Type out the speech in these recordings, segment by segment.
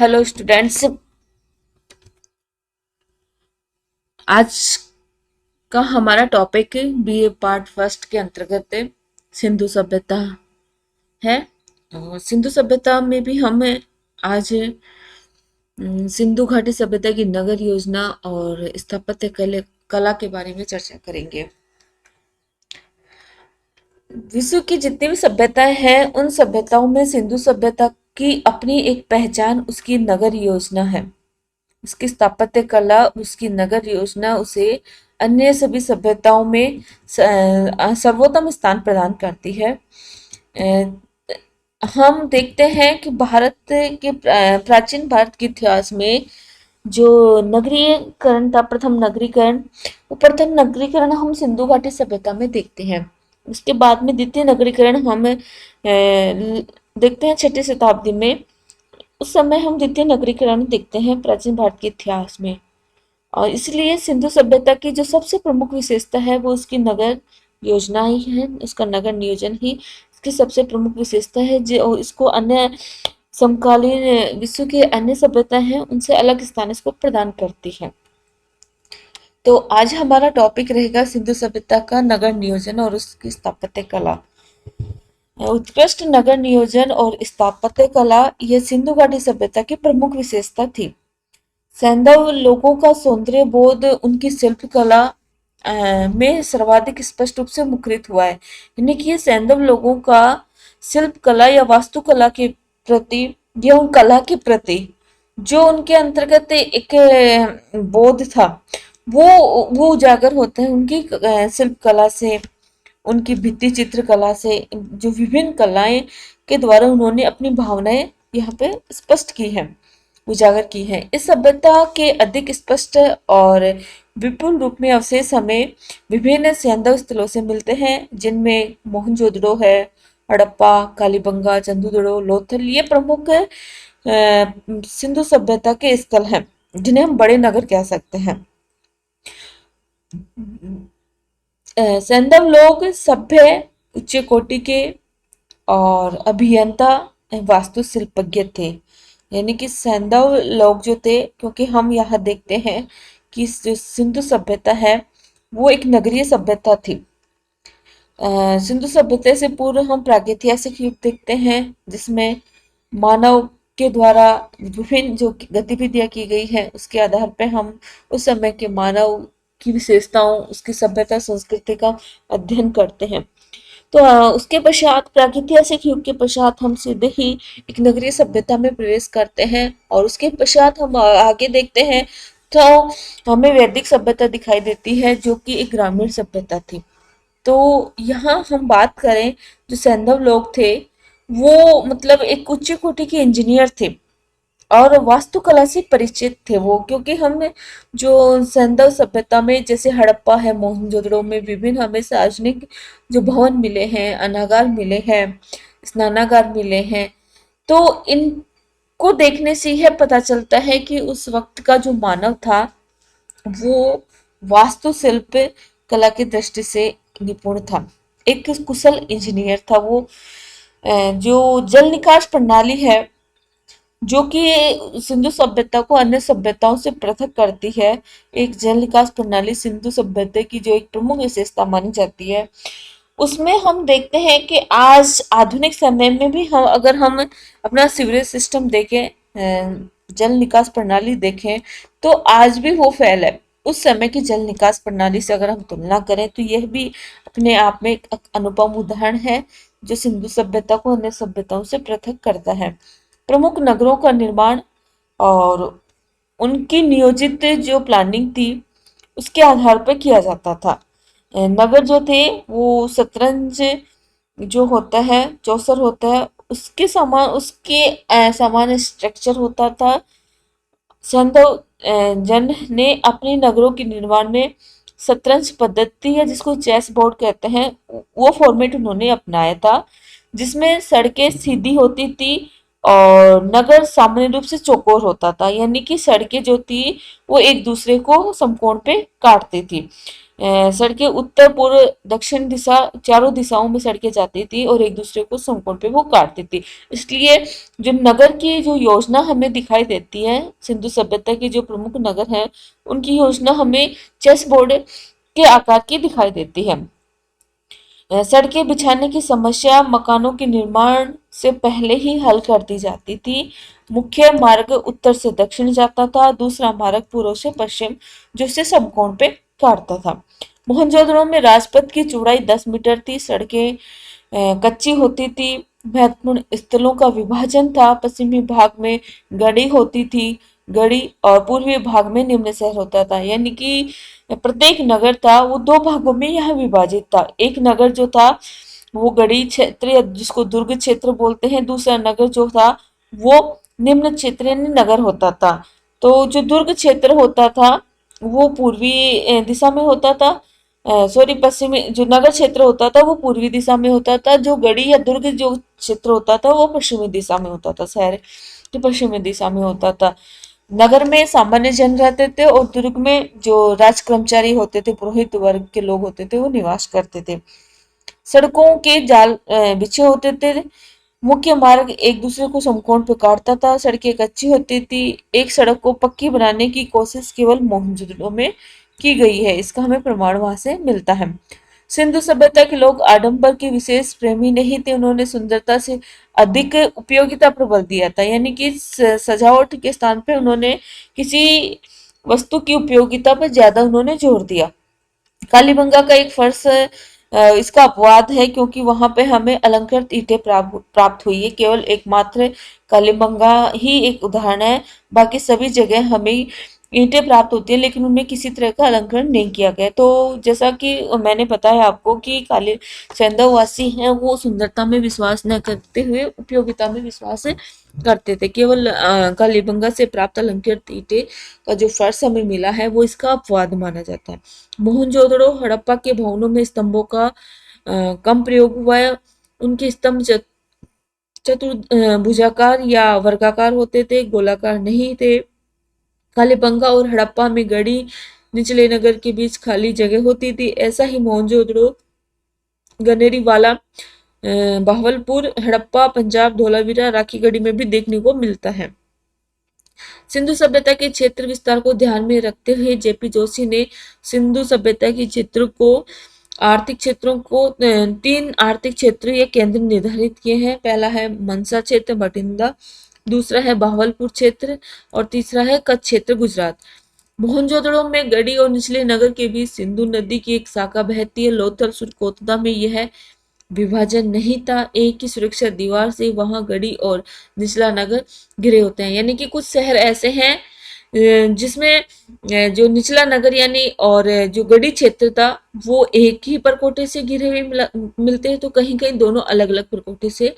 Hello students. आज का हमारा टॉपिक बीए पार्ट फर्स्ट के अंतर्गत सिंधु सभ्यता है। सिंधु सभ्यता में भी हम आज सिंधु घाटी सभ्यता की नगर योजना और स्थापत्य कला के बारे में चर्चा करेंगे। विश्व की जितनी भी सभ्यताएं हैं उन सभ्यताओं में सिंधु सभ्यता की अपनी एक पहचान उसकी नगर योजना है। उसकी स्थापत्य कला, उसकी नगर योजना उसे अन्य सभी सभ्यताओं में सर्वोत्तम स्थान प्रदान करती है। हम देखते हैं कि भारत के प्राचीन भारत के इतिहास में जो नगरीकरण था, प्रथम नगरीकरण, वो प्रथम नगरीकरण हम सिंधु घाटी सभ्यता में देखते हैं। उसके बाद में द्वितीय नगरीकरण हम देखते हैं 6ठी शताब्दी में। उस समय हम द्वितीय नगरीकरण देखते हैं प्राचीन भारत के इतिहास में। और इसलिए सिंधु सभ्यता की जो सबसे प्रमुख विशेषता है वो उसकी नगर योजना ही है, उसका नगर नियोजन ही इसकी सबसे प्रमुख विशेषता है जो इसको अन्य समकालीन विश्व की अन्य सभ्यता हैं उनसे अलग स्थान इसको प्रदान करती है। तो आज हमारा टॉपिक रहेगा सिंधु सभ्यता का नगर नियोजन और उसकी स्थापत्य कला। उत्कृष्ट नगर नियोजन और स्थापत्य कला यह सिंधु घाटी सभ्यता की प्रमुख विशेषता थी। सैंधव लोगों का सौंदर्य बोध उनकी शिल्प कला में सर्वाधिक स्पष्ट रूप से मुखरित हुआ है। यानी कि ये सैंधव लोगों का शिल्प कला या वास्तुकला के प्रति या उन कला के प्रति जो उनके अंतर्गत एक बोध था वो उजागर होते हैं उनकी शिल्प कला से, उनकी भित्ति चित्र कला से, जो विभिन्न कलाएं के द्वारा उन्होंने अपनी भावनाएं यहाँ पे स्पष्ट की हैं, उजागर की हैं। इस सभ्यता के अधिक स्पष्ट और विपुल रूप में अवशेष हमें विभिन्न सैंधव स्थलों से मिलते हैं, जिनमें मोहनजोदड़ो है, हड़प्पा, कालीबंगा, चंदूदड़ो, लोथल ये प्रमुख सिंधु सभ्यता के स्थल हैं जिन्हें हम बड़े नगर कह सकते हैं। सैंधव लोग सभ्य, उच्च कोटि के और अभियंता वास्तुशिल्पज्ञ थे। यानी कि सैंधव लोग जो थे, क्योंकि हम यहाँ देखते हैं कि जो सिंधु सभ्यता है वो एक नगरीय सभ्यता थी। सिंधु सभ्यता से पूर्व हम प्रागैतिहासिक युग देखते हैं जिसमें मानव के द्वारा विभिन्न जो गतिविधियां की गई है उसके आधार पर हम उस समय के मानव की विशेषताओं, उसकी सभ्यता संस्कृति का अध्ययन करते हैं। तो उसके पश्चात प्रागैतिहासिक युग के पश्चात हम सीधे ही एक नगरीय सभ्यता में प्रवेश करते हैं और उसके पश्चात हम आगे देखते हैं तो हमें वैदिक सभ्यता दिखाई देती है जो कि एक ग्रामीण सभ्यता थी। तो यहाँ हम बात करें, जो सैंधव लोग थे वो मतलब एक उच्च कोटि के इंजीनियर थे और वास्तुकला से परिचित थे वो, क्योंकि हम जो सैंधव सभ्यता में जैसे हड़प्पा है, मोहनजोदड़ो में विभिन्न हमें सार्वजनिक जो भवन मिले हैं, अनागार मिले हैं, स्नानागार मिले हैं, तो इनको देखने से यह पता चलता है कि उस वक्त का जो मानव था वो वास्तुशिल्प कला की दृष्टि से निपुण था, एक कुशल इंजीनियर था वो। जो जल निकास प्रणाली है जो कि सिंधु सभ्यता को अन्य सभ्यताओं से पृथक करती है, एक जल निकास प्रणाली सिंधु सभ्यता की जो एक प्रमुख विशेषता मानी जाती है, उसमें हम देखते हैं कि आज आधुनिक समय में भी हम अगर हम अपना सीवरेज सिस्टम देखें, जल निकास प्रणाली देखें, तो आज भी वो फैल है। उस समय की जल निकास प्रणाली से अगर हम तुलना करें तो यह भी अपने आप में एक अनुपम उदाहरण है जो सिंधु सभ्यता को अन्य सभ्यताओं से पृथक करता है। प्रमुख नगरों का निर्माण और उनकी नियोजित जो प्लानिंग थी उसके आधार पर किया जाता था। नगर जो थे वो शतरंज जो होता है, चौसर होता है, उसके समान स्ट्रक्चर होता था। सैंधव जन ने अपने नगरों के निर्माण में शतरंज पद्धति है जिसको चेस बोर्ड कहते हैं, वो फॉर्मेट उन्होंने अपनाया था, जिसमें सड़कें सीधी होती थी और नगर सामान्य रूप से चौकोर होता था। यानी कि सड़कें जो थी वो एक दूसरे को समकोण पे काटती थी। सड़कें उत्तर पूर्व दक्षिण दिशा चारों दिशाओं में सड़कें जाती थी और एक दूसरे को समकोण पे वो काटती थी। इसलिए जो नगर की जो योजना हमें दिखाई देती है, सिंधु सभ्यता के जो प्रमुख नगर हैं उनकी योजना हमें चेस बोर्ड के आकार की दिखाई देती है। सड़कें बिछाने की समस्या मकानों के निर्माण से पहले ही हल कर दी जाती थी। मुख्य मार्ग उत्तर से दक्षिण जाता था, दूसरा मार्ग पूर्व से पश्चिम जो से समकोण पे काटता था। मोहनजोदड़ो में राजपथ की चौड़ाई 10 मीटर थी, सड़कें कच्ची होती थी, महत्वपूर्ण स्थलों का विभाजन था, पश्चिमी भाग में गढ़ी होती थी, गढ़ी और पूर्वी भाग में निम्न शहर होता था। यानी कि प्रत्येक नगर था वो दो भागों में यह विभाजित था। एक नगर जो था वो गढ़ी क्षेत्र या जिसको दुर्ग क्षेत्र बोलते हैं, दूसरा नगर जो था वो निम्न क्षेत्र यानी नगर होता था। तो जो दुर्ग क्षेत्र होता था वो पूर्वी दिशा में होता था, सॉरी पश्चिमी, जो नगर क्षेत्र होता था वो पूर्वी दिशा में होता था, जो गढ़ी या दुर्ग जो क्षेत्र होता था वो पश्चिमी दिशा में होता था, शहर जो पश्चिमी दिशा में होता था। नगर में सामान्य जन रहते थे और दुर्ग में जो राज कर्मचारी होते थे, पुरोहित वर्ग के लोग होते थे वो निवास करते थे। सड़कों के जाल बिछे होते थे, मुख्य मार्ग एक दूसरे को समकोण पर काटता था, सड़कें कच्ची होती थी। एक सड़क को पक्की बनाने की कोशिश केवल मोहनजोदड़ो में की गई है, इसका हमें प्रमाण वहां से मिलता है। सिंधु सभ्यता के लोग आडंबर के विशेष प्रेमी नहीं थे, उन्होंने सुंदरता से अधिक उपयोगिता पर बल दिया था। यानी कि सजावट के स्थान पे उन्होंने किसी वस्तु की उपयोगिता पर ज्यादा उन्होंने जोर दिया। कालीबंगा का एक फर्श इसका अपवाद है क्योंकि वहां पे हमें अलंकृत ईंटें प्राप्त हुई है। केवल एकमात्र कालीबंगा ही एक उदाहरण है, बाकी सभी जगह हमें ईंटें प्राप्त होती है लेकिन उनमें किसी तरह का अलंकरण नहीं किया गया। तो जैसा कि मैंने बताया आपको कि काली सेंधववासी हैं वो सुंदरता में विश्वास न करते हुए उपयोगिता में विश्वास करते थे। केवल कालीबंगा से प्राप्त अलंकृत ईंटें का जो फर्श हमें मिला है वो इसका अपवाद माना जाता है। मोहनजोदड़ो हड़प्पा के भवनों में स्तंभों का कम प्रयोग हुआ है। उनके स्तंभ भुजाकार या वर्गाकार होते थे, गोलाकार नहीं थे। कालीबंगा और हड़प्पा में गढ़ी निचले नगर के बीच खाली जगह होती थी। ऐसा ही मोहनजोदड़ो, गनेरीवाला, बहावलपुर, हड़प्पा, पंजाब, धोलावीरा, राखीगढ़ी में भी देखने को मिलता है। सिंधु सभ्यता के क्षेत्र विस्तार को ध्यान में रखते हुए जेपी जोशी ने सिंधु सभ्यता के क्षेत्र को आर्थिक क्षेत्रों को 3 आर्थिक क्षेत्र या केंद्र निर्धारित किए हैं। पहला है मनसा क्षेत्र बठिंडा, दूसरा है बहावलपुर क्षेत्र और तीसरा है कच्छ क्षेत्र गुजरात। मोहनजोदड़ो में गढ़ी और निचले नगर के बीच सिंधु नदी की एक शाखा बहती है। लोथल सुरकोतला में यह विभाजन नहीं था, एक ही सुरक्षा दीवार से वहां गढ़ी और निचला नगर घिरे होते हैं। यानी कि कुछ शहर ऐसे हैं जिसमें जो निचला नगर यानी और जो गढ़ी क्षेत्र था वो एक ही परकोटे से घिरे हुए मिलते हैं, तो कहीं कहीं दोनों अलग अलग परकोटे से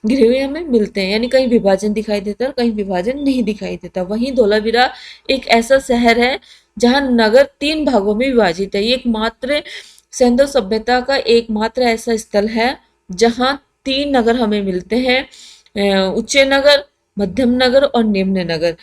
घिरे हुए हमें मिलते हैं। यानी कहीं विभाजन दिखाई देता है और कहीं विभाजन नहीं दिखाई देता। वहीं धोलावीरा एक ऐसा शहर है जहां नगर 3 भागों में विभाजित है। ये एकमात्र सिंधु सभ्यता का एकमात्र ऐसा स्थल है जहां 3 नगर हमें मिलते हैं, उच्च नगर, मध्यम नगर और निम्न नगर।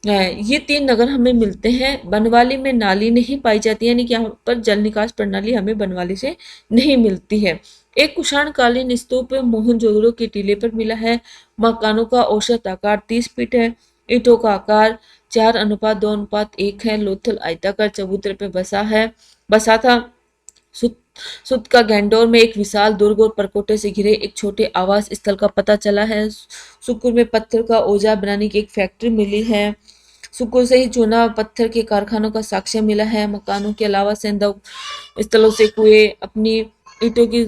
ये 3 नगर हमें मिलते हैं। बनवाली में नाली नहीं पाई जाती, यानी कि यहाँ पर जल निकास प्रणाली हमें बनवाली से नहीं मिलती है। एक कुषाणकालीन स्तूप मोहनजोदड़ो के टीले पर मिला है। मकानों का औसत आकार 30 फीट है। ईंटों का आकार 4:2:1 है। लोथल आयताकार चबूतरे पे बसा था। सुत का गैंडोर में एक विशाल दुर्ग और परकोटे से घिरे एक छोटे आवास स्थल का पता चला है। सुकुर में पत्थर का औजार बनाने की एक फैक्ट्री मिली है। सुकुर से ही चूना पत्थर के कारखानों का साक्ष्य मिला है। मकानों के अलावा सेंधव स्थलों से कुएं अपनी ईंटों की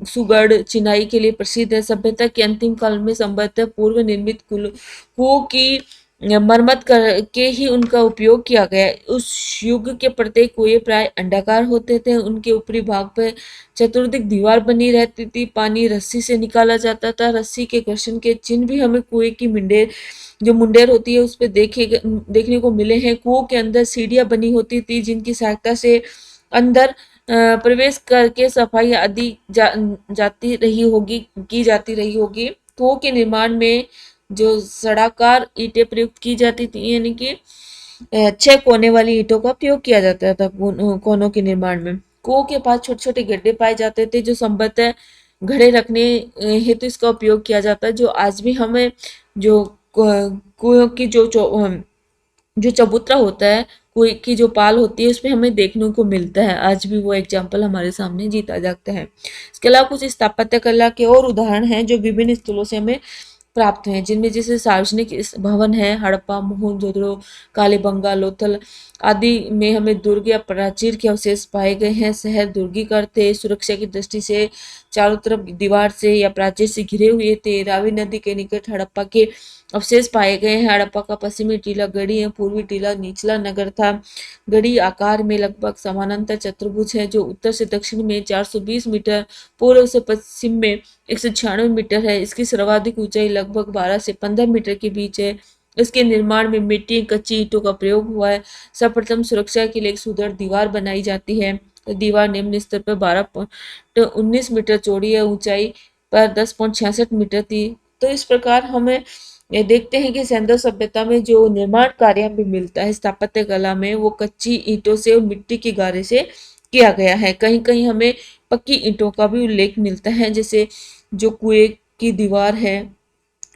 सुगढ़ चिनाई के लिए प्रसिद्ध है। सभ्यता के अंतिम काल में संभवतः पूर्व निर्मित कुओं की मरम्मत करके ही उनका उपयोग किया गया। उस युग के प्रत्येक कुएं प्राय अंडाकार होते थे। उनके ऊपरी भाग पर चतुर्दिक दीवार बनी रहती थी। पानी रस्सी से निकाला जाता था। रस्सी के घर्षण के चिन्ह भी हमें कुएं की मुंडेर होती है उस पर देखने को मिले हैं। कुओं के अंदर सीढ़ियां बनी होती थी जिनकी सहायता से अंदर प्रवेश करके सफाई आदि की जाती रही होगी। कुओं के निर्माण में जो सड़ाकार ईंटें प्रयुक्त की जाती थी, यानी कि छह कोने वाली ईंटों का प्रयोग किया जाता था कोनों के निर्माण में। कुओं के पास छोटे छोटे गड्ढे पाए जाते थे जो संभवतः घड़े रखने हेतु इसका उपयोग किया जाता है, जो आज भी हमें जो कुओं की जो चबूतरा होता है, कुएं की जो पाल होती है उसमें हमें देखने को मिलता है। आज भी वो एग्जाम्पल हमारे सामने जीता जागता है। इसके अलावा कुछ स्थापत्य कला के और उदाहरण हैं जो विभिन्न स्थलों से हमें प्राप्त हैं, जिनमें जैसे सार्वजनिक भवन है, हड़प्पा, मोहनजोदड़ो, कालीबंगा, लोथल आदि में हमें दुर्ग या प्राचीर के अवशेष पाए गए हैं। शहर दुर्गीकृत थे, सुरक्षा की दृष्टि से चारों तरफ दीवार से या प्राचीर से घिरे हुए थे। रावी नदी के निकट हड़प्पा के अवशेष पाए गए हैं। हड़प्पा का पश्चिमी टीला गढ़ी है, पूर्वी टीला निचला नगर था। गढ़ी आकार में लगभग समानांतर चतुर्भुज है जो उत्तर से दक्षिण में 420 मीटर, पूर्व से पश्चिम में 196 मीटर है। इसकी सर्वाधिक ऊंचाई लगभग 12 से 15 मीटर के बीच है। इसके निर्माण में मिट्टी कच्ची ईंटों का प्रयोग हुआ है। सर्वप्रथम सुरक्षा के लिए एक सुदृढ़ दीवार बनाई जाती है। दीवार निम्न स्तर पर 12.19 मीटर चौड़ी है, ऊंचाई पर 10.66 मीटर थी। तो इस प्रकार हमें ये देखते हैं कि सिंधु सभ्यता में जो निर्माण कार्य हमें मिलता है स्थापत्य कला में, वो कच्ची ईंटों से और मिट्टी के गारे से किया गया है। कहीं कहीं हमें पक्की ईंटों का भी उल्लेख मिलता है, जैसे जो कुएं की दीवार है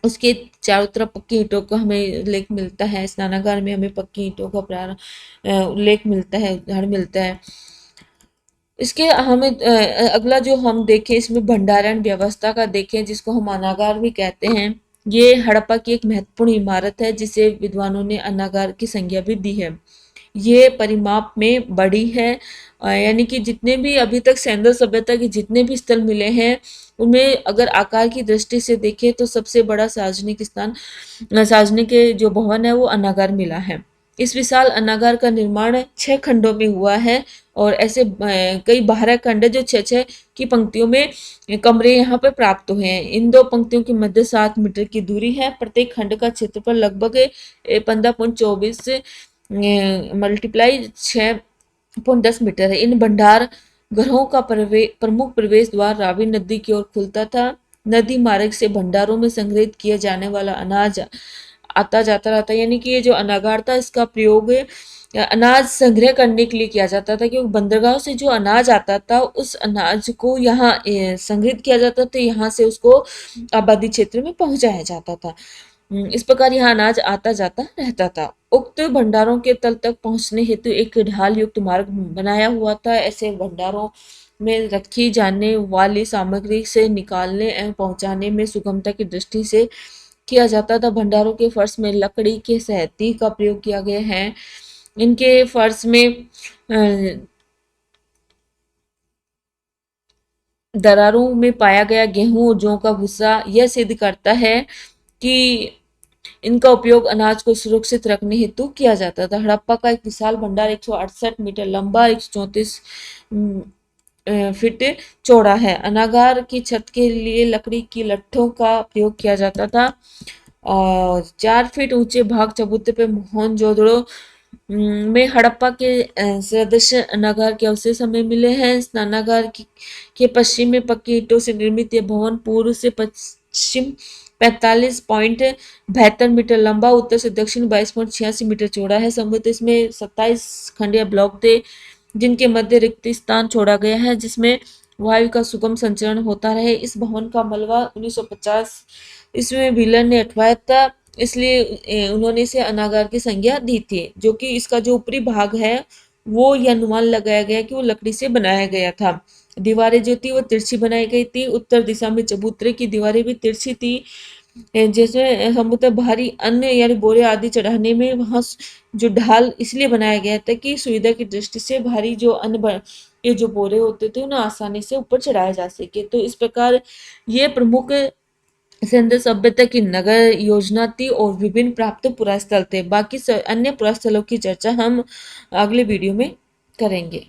उसके चारों तरफ पक्की ईंटों का हमें उल्लेख मिलता है। स्नानागार में हमें पक्की ईंटों का उल्लेख मिलता है, उदाहरण मिलता है। इसके हमें अगला जो हम देखें इसमें भंडारण व्यवस्था का देखें, जिसको हम अनागार भी कहते हैं। ये हड़प्पा की एक महत्वपूर्ण इमारत है जिसे विद्वानों ने अनागार की संज्ञा भी दी है। ये परिमाप में बड़ी है, यानी कि जितने भी अभी तक सिंधु सभ्यता के जितने भी स्थल मिले हैं उनमें अगर आकार की दृष्टि से देखें तो सबसे बड़ा सार्वजनिक स्थान, सार्वजनिक जो भवन है वो अनागार मिला है। इस विशाल अनागार का निर्माण 6 खंडों में हुआ है और ऐसे कई 12 खंड है जो 6-6 की पंक्तियों में कमरे यहाँ पर प्राप्त हुए हैं। इन दो पंक्तियों के मध्य 7 मीटर की दूरी है। प्रत्येक खंड का क्षेत्रफल लगभग 15.24 मल्टीप्लाई 6.10 मीटर है। इन भंडार गृहों का प्रमुख प्रवेश द्वार रावी नदी की ओर खुलता था। नदी मार्ग से भंडारों में संग्रहित किया जाने वाला अनाज आता जाता रहता है, यानी कि ये जो अनागार था इसका प्रयोग अनाज संग्रह करने के लिए किया जाता था, क्योंकि बंदरगाह से जो अनाज आता था उस अनाज को यहाँ संग्रहित किया जाता था, यहाँ से उसको आबादी क्षेत्र में पहुंचाया जाता था। इस प्रकार यहाँ अनाज आता जाता रहता था। उक्त भंडारों के तल तक पहुंचने हेतु एक ढाल युक्त मार्ग बनाया हुआ था। ऐसे भंडारों में रखी जाने वाली सामग्री से निकालने एवं पहुंचाने में सुगमता की दृष्टि से किया जाता था। भंडारों के फर्श में लकड़ी के सहती का प्रयोग किया गया है। इनके फर्श में दरारों में पाया गया गेहूं और जौ का भूसा यह सिद्ध करता है कि इनका उपयोग अनाज को सुरक्षित रखने हेतु किया जाता था। हड़प्पा का एक विशाल भंडार 168 मीटर लंबा, 134 फीट चौड़ा है। अनागार की छत के लिए लकड़ी की लट्ठों का प्रयोग किया जाता था और 4 फीट ऊंचे भाग चबूतरे पे मोहनजोदड़ो में हड़प्पा के सदस्य नगर के अवशेष हमें मिले हैं। स्नानागार के पश्चिम में पक्की ईंटों से निर्मित यह भवन पूर्व से पश्चिम 45.72 मीटर लंबा, उत्तर से दक्षिण 22.86 मीटर चौड़ा है। संभवतः इसमें 27 खंडीय ब्लॉक थे जिनके मध्य रिक्त स्थान छोड़ा गया है जिसमें वायु का सुगम संचरण होता रहे। इस भवन का मलबा 1950 इसमें व्हीलर ने हटवाया था, इसलिए उन्होंने इसे अनागार की संज्ञा दी थी। जो कि इसका जो ऊपरी भाग है वो यह अनुमान लगाया गया कि वो लकड़ी से बनाया गया था। दीवारें जो थी वो तिरछी बनाई गई थी। उत्तर दिशा में चबूतरे की दीवारें भी तिरछी थी, जैसे समुद्र भारी अन्न यानी बोरे आदि चढ़ाने में वहां जो ढाल इसलिए बनाया गया था कि सुविधा की दृष्टि से भारी जो ये जो बोरे होते थे उन्हें आसानी से ऊपर चढ़ाया जा सके। तो इस प्रकार ये प्रमुख सिंधु सभ्यता की नगर योजना थी और विभिन्न प्राप्त पुरास्थल थे। बाकी अन्य पुरास्थलों की चर्चा हम अगले वीडियो में करेंगे।